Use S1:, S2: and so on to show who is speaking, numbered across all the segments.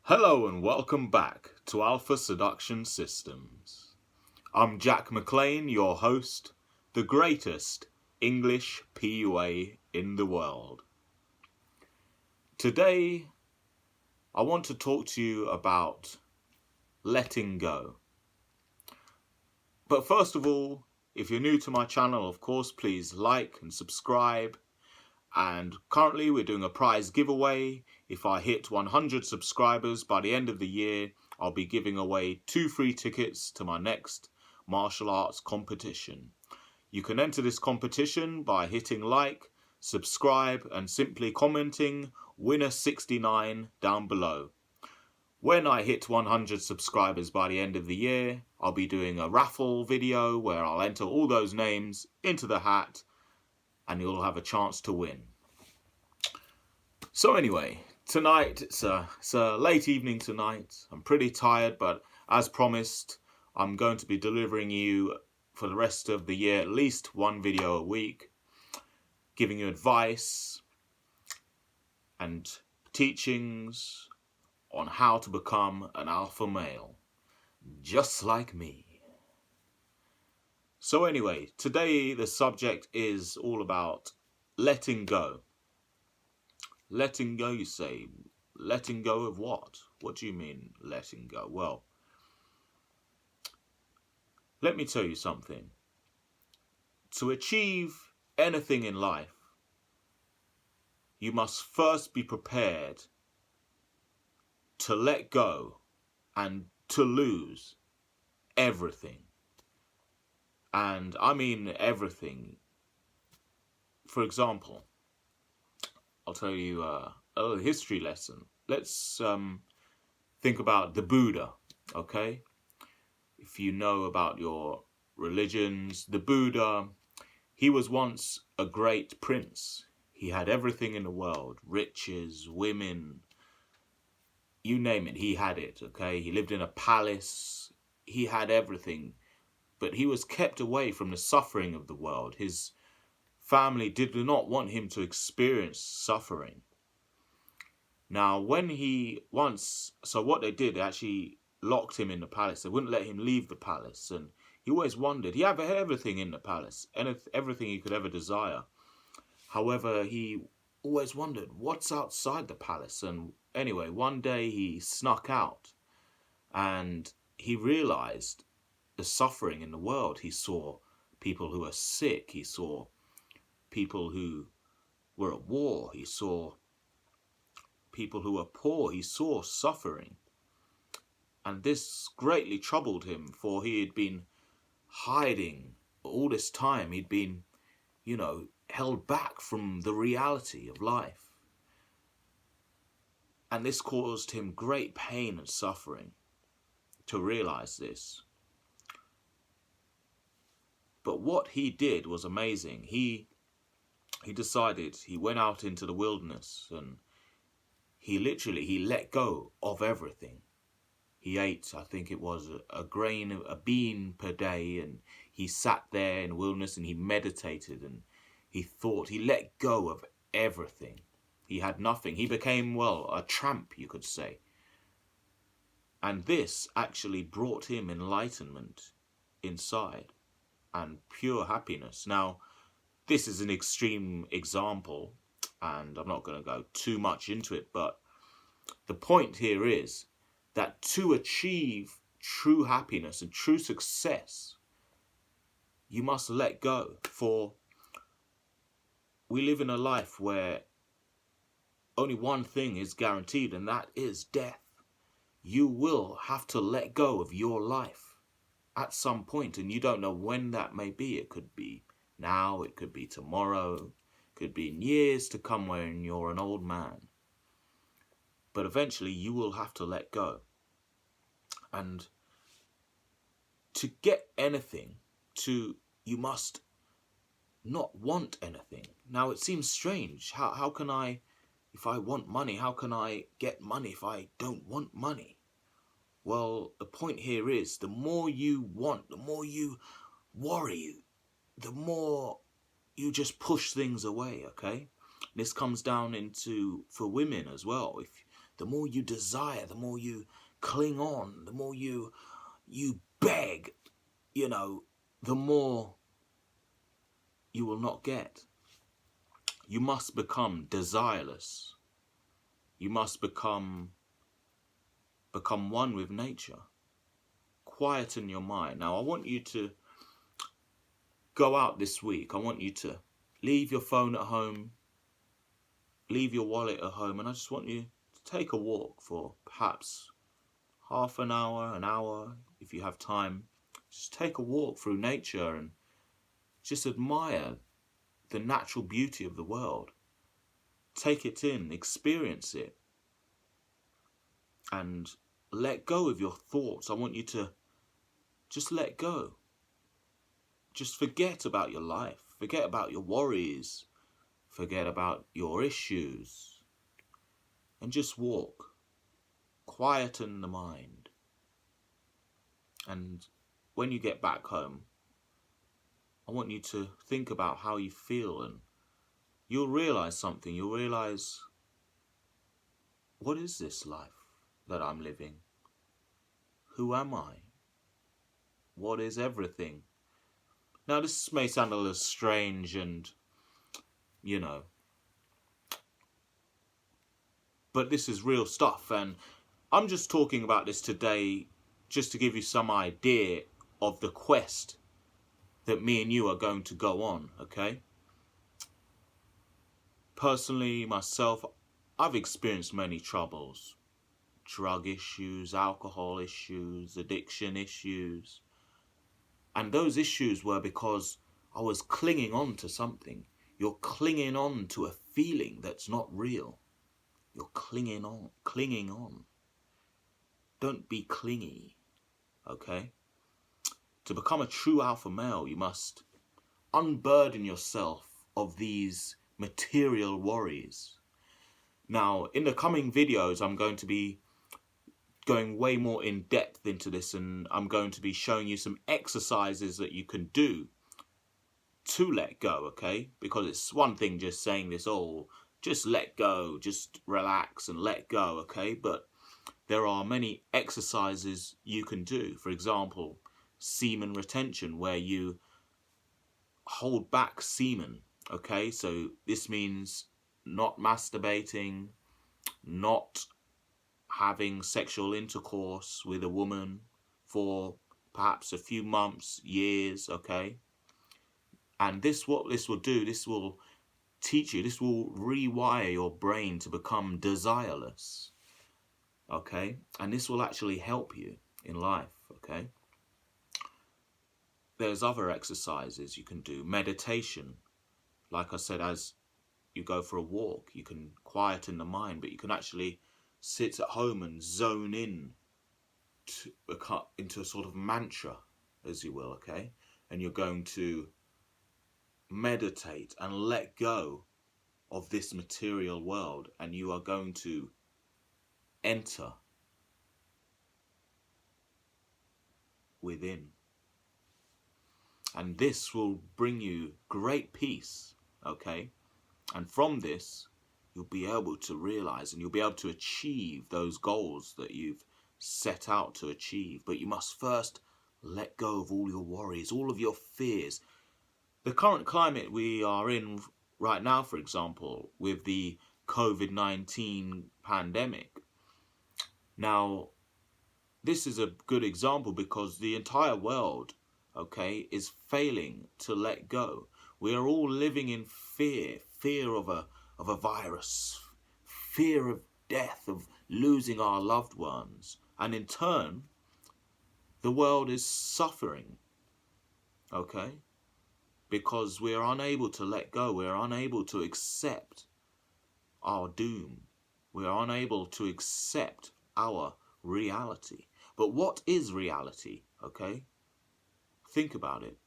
S1: Hello and welcome back to Alpha Seduction Systems. I'm Jack McLean, your host, the greatest English PUA in the world. Today, I want to talk to you about letting go. But first of all, if you're new to my channel, of course, please like and subscribe. And currently we're doing a prize giveaway. If I hit 100 subscribers by the end of the year, I'll be giving away 2 free tickets to my next martial arts competition. You can enter this competition by hitting like, subscribe and simply commenting winner 69 down below. When I hit 100 subscribers by the end of the year, I'll be doing a raffle video where I'll enter all those names into the hat and you'll have a chance to win. So anyway, tonight, it's a late evening tonight. I'm pretty tired, but as promised, I'm going to be delivering you for the rest of the year at least one video a week, giving you advice and teachings on how to become an alpha male, just like me. So anyway, today the subject is all about letting go. Letting go, you say. Letting go of what? What do you mean, letting go? Well, let me tell you something. To achieve anything in life, you must first be prepared to let go and to lose everything. And I mean everything. For example, I'll tell you a little history lesson. Let's think about the Buddha, okay? If you know about your religions, the Buddha, he was once a great prince. He had everything in the world, riches, women, you name it, he had it, okay? He lived in a palace, he had everything, but he was kept away from the suffering of the world. His family did not want him to experience suffering. Now, what they did, they actually locked him in the palace. They wouldn't let him leave the palace, and he always wondered. He had everything in the palace, everything he could ever desire. However, he always wondered, what's outside the palace? And anyway, one day he snuck out, and he realized the suffering in the world. He saw people who were sick. He saw people who were at war. He saw people who were poor. He saw suffering. And this greatly troubled him, for he had been hiding all this time. He'd been, held back from the reality of life. And this caused him great pain and suffering to realize this. But what he did was amazing. He decided, he went out into the wilderness and he let go of everything. He ate, I think it was a bean per day, and he sat there in the wilderness and he meditated and he thought. He let go of everything. He had nothing. He became, a tramp, you could say. And this actually brought him enlightenment inside and pure happiness. Now, this is an extreme example, and I'm not going to go too much into it, but the point here is that to achieve true happiness and true success, you must let go. For we live in a life where only one thing is guaranteed, and that is death. You will have to let go of your life at some point, and you don't know when that may be. It could be now, it could be tomorrow, it could be in years to come when you're an old man. But eventually you will have to let go. And to get anything, you must not want anything. Now it seems strange. How can I, if I want money, how can I get money if I don't want money? Well, the point here is the more you want, the more you worry, the more you just push things away, okay? This comes down into for women as well. If the more you desire, the more you cling on, the more you beg, the more you will not get. You must become desireless. You must become one with nature. Quieten your mind. Now, I want you to go out this week. I want you to leave your phone at home, leave your wallet at home, and I just want you to take a walk for perhaps half an hour, if you have time. Just take a walk through nature and just admire the natural beauty of the world. Take it in, experience it, and let go of your thoughts. I want you to just let go. Just forget about your life. Forget about your worries. Forget about your issues. And just walk. Quieten the mind. And when you get back home, I want you to think about how you feel, and you'll realize something. You'll realize, what is this life that I'm living? Who am I? What is everything? Now, this may sound a little strange and, but this is real stuff. And I'm just talking about this today just to give you some idea of the quest that me and you are going to go on, okay? Personally, myself, I've experienced many troubles. Drug issues, alcohol issues, addiction issues. And those issues were because I was clinging on to something. You're clinging on to a feeling that's not real. You're clinging on. Don't be clingy, okay? To become a true alpha male, you must unburden yourself of these material worries. Now, in the coming videos, I'm going to be going way more in depth into this, and I'm going to be showing you some exercises that you can do to let go, okay? Because it's one thing just saying this, just let go, just relax and let go, okay? But there are many exercises you can do. For example, semen retention, where you hold back semen, okay? So this means not masturbating, not having sexual intercourse with a woman for perhaps a few months, years, okay? And what this will do, this will teach you, this will rewire your brain to become desireless, okay? And this will actually help you in life, okay? There's other exercises you can do. Meditation, like I said, as you go for a walk, you can quieten the mind, but you can actually sit at home and zone in into a sort of mantra, as you will, okay? And you're going to meditate and let go of this material world, and you are going to enter within. And this will bring you great peace, okay? And from this, you'll be able to realize and you'll be able to achieve those goals that you've set out to achieve. But you must first let go of all your worries, all of your fears. The current climate we are in right now, for example, with the COVID-19 pandemic. Now, this is a good example because the entire world, okay, is failing to let go. We are all living in fear of a virus, fear of death, of losing our loved ones. And in turn, the world is suffering, okay? Because we are unable to let go. We are unable to accept our doom. We are unable to accept our reality. But what is reality, okay? Think about it.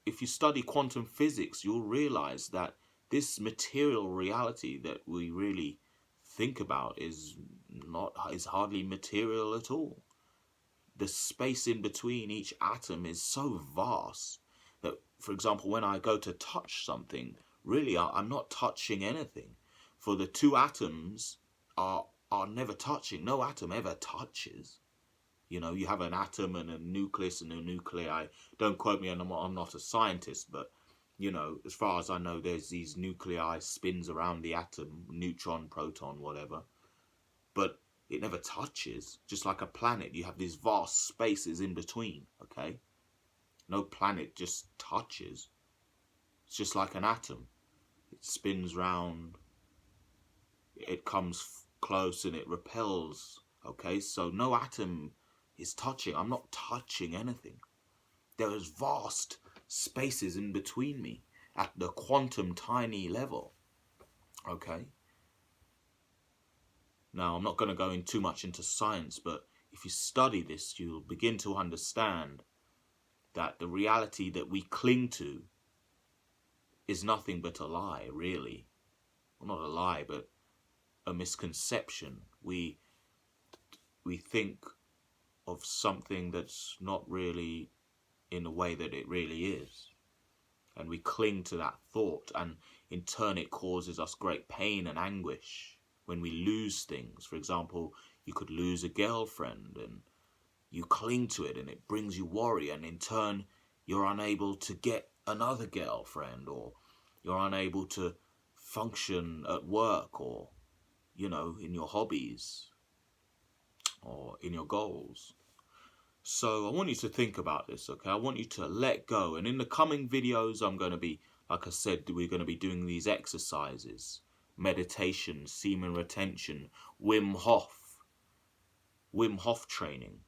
S1: If you study quantum physics, you'll realize that this material reality that we really think about is hardly material at all. The space in between each atom is so vast that, for example, when I go to touch something, really I'm not touching anything. For the two atoms are never touching. No atom ever touches. You know, you have an atom and a nucleus and a nuclei. Don't quote me, I'm not a scientist, but, you know, as far as I know, there's these nuclei spins around the atom, neutron, proton, whatever. But it never touches. Just like a planet, you have these vast spaces in between, okay? No planet just touches. It's just like an atom. It spins round, it comes close and it repels, okay? So no atom is touching. I'm not touching anything. There is vast spaces in between me at the quantum tiny level, okay? Now, I'm not going to go in too much into science, but if you study this, you'll begin to understand that the reality that we cling to is nothing but a lie, really. Well, not a lie, but a misconception. We think of something that's not really in the way that it really is. And we cling to that thought, and in turn it causes us great pain and anguish when we lose things. For example, you could lose a girlfriend and you cling to it and it brings you worry, and in turn you're unable to get another girlfriend, or you're unable to function at work, or, you know, in your hobbies or in your goals. So I want you to think about this, okay? I want you to let go. And in the coming videos, I'm going to be, like I said, we're going to be doing these exercises. Meditation, semen retention, Wim Hof training,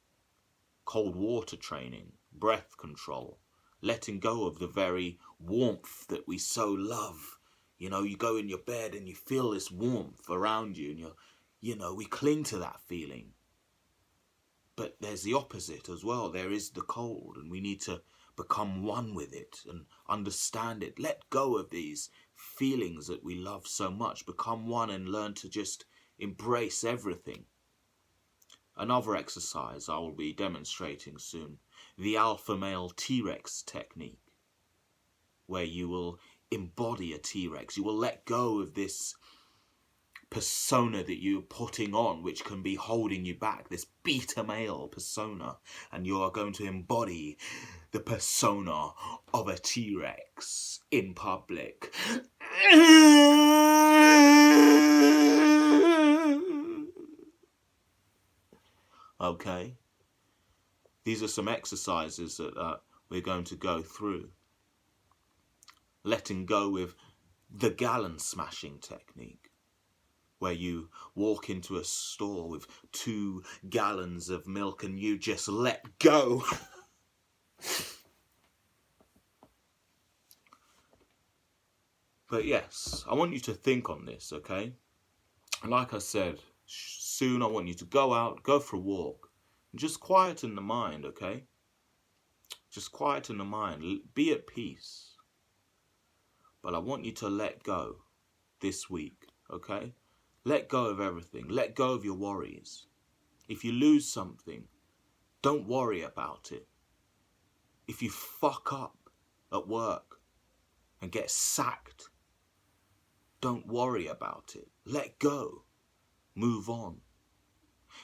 S1: cold water training, breath control, letting go of the very warmth that we so love. You know, you go in your bed and you feel this warmth around you, and you know, we cling to that feeling. But there's the opposite as well. There is the cold, and we need to become one with it and understand it. Let go of these feelings that we love so much. Become one and learn to just embrace everything. Another exercise I will be demonstrating soon, the alpha male T-Rex technique, where you will embody a T-Rex. You will let go of this persona that you're putting on, which can be holding you back, this beta male persona, and you are going to embody the persona of a T-Rex in public. Okay, these are some exercises that we're going to go through. Letting go with the gallon smashing technique, where you walk into a store with 2 gallons of milk and you just let go. But yes, I want you to think on this, okay? And like I said, soon I want you to go out, go for a walk, and just quieten the mind, okay? Just quieten the mind, be at peace. But I want you to let go this week, okay? Let go of everything. Let go of your worries. If you lose something, don't worry about it. If you fuck up at work and get sacked, don't worry about it. Let go. Move on.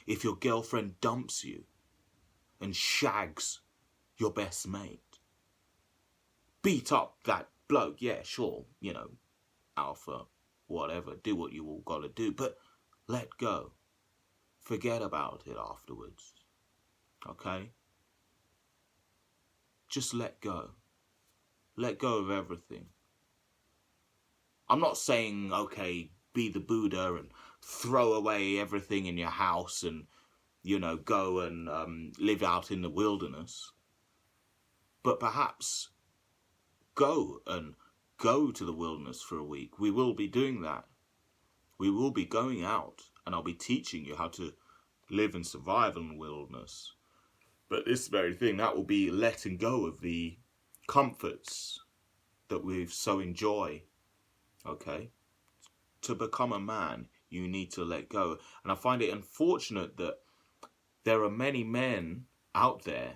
S1: If your girlfriend dumps you and shags your best mate, beat up that bloke. Yeah, sure, you know, alpha, whatever. Do what you all gotta do, but let go. Forget about it afterwards. Okay? Just let go. Let go of everything. I'm not saying, okay, be the Buddha and throw away everything in your house and, you know, go and live out in the wilderness. But perhaps go to the wilderness for a week. We will be doing that. We will be going out, and I'll be teaching you how to live and survive in the wilderness. But this very thing, that will be letting go of the comforts that we so enjoy, okay? To become a man, you need to let go. And I find it unfortunate that there are many men out there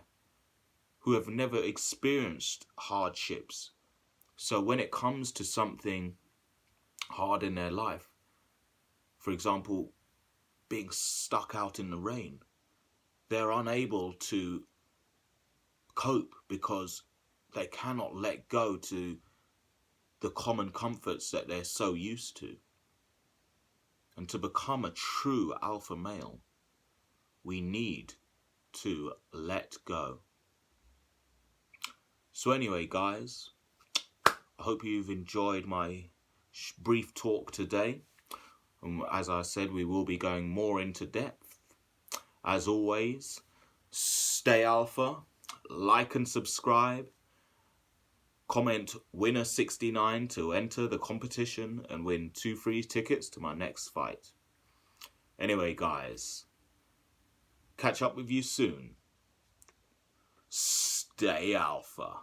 S1: who have never experienced hardships. So when it comes to something hard in their life, for example, being stuck out in the rain. They're unable to cope because they cannot let go to the common comforts that they're so used to. And to become a true alpha male, we need to let go. So anyway, guys, I hope you've enjoyed my brief talk today. And as I said, we will be going more into depth. As always, stay alpha, like and subscribe, comment winner 69 to enter the competition and win 2 free tickets to my next fight. Anyway, guys, catch up with you soon. Stay alpha.